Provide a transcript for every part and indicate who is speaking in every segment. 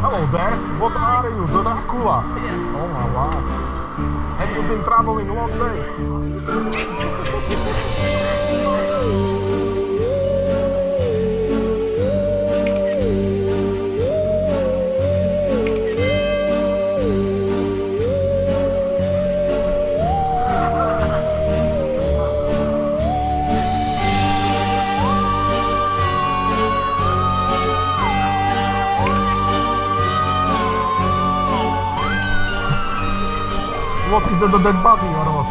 Speaker 1: Hello there, what are you, Dracula? Oh my wow. Have you been traveling a long day? What is the dead body or what?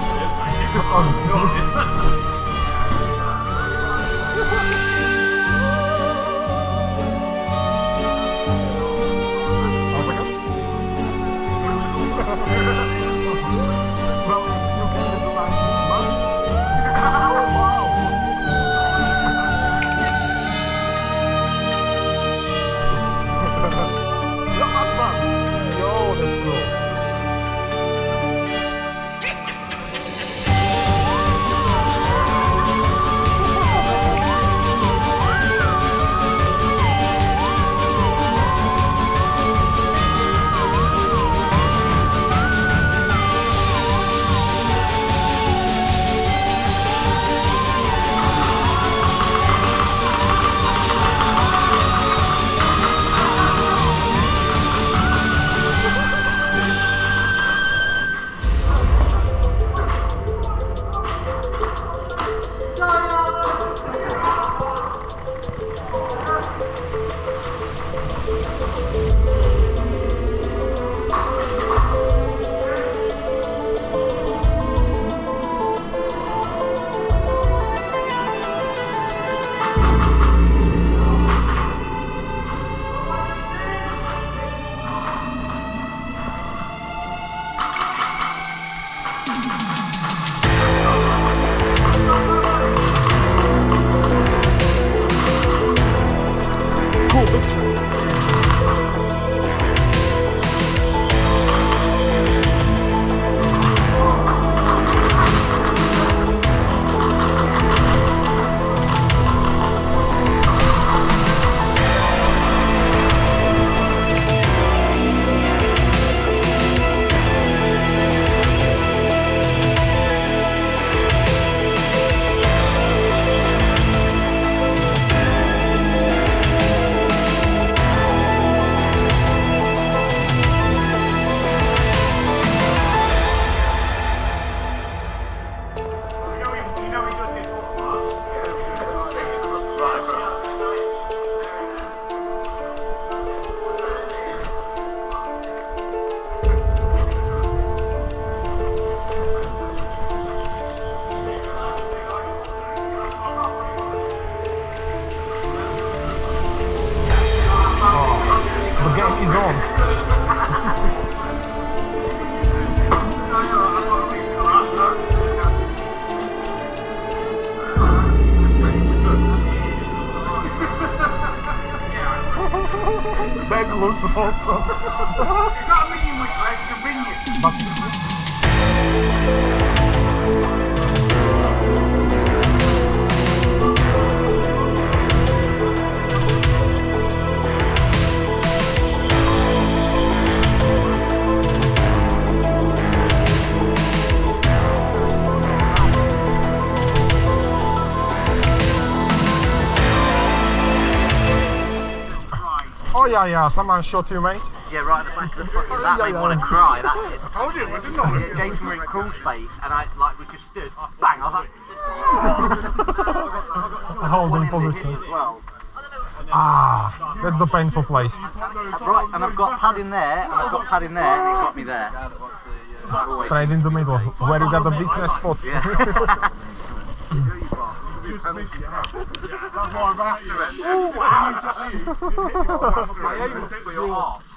Speaker 1: Yo, that's cool. Cool picture. The game is on. That looks awesome.
Speaker 2: It's not a medium which way, it's a ring.
Speaker 1: But oh yeah, someone shot you, mate.
Speaker 3: Yeah, right at the back of the fucking. That made me want to cry. That did.
Speaker 2: I told you, I didn't know.
Speaker 3: Yeah, Jason were in crawl space, and I like we just stood. Bang! I was like,
Speaker 1: Holding
Speaker 3: one in the
Speaker 1: position.
Speaker 3: hip as well.
Speaker 1: Ah, that's the painful place.
Speaker 3: Right, and I've got pad in there, and I've got pad in there, and it got me there.
Speaker 1: Straight in the middle, where you got the weakness spot.
Speaker 3: Yeah.
Speaker 2: That's why I'm after it. My aim was for your arse.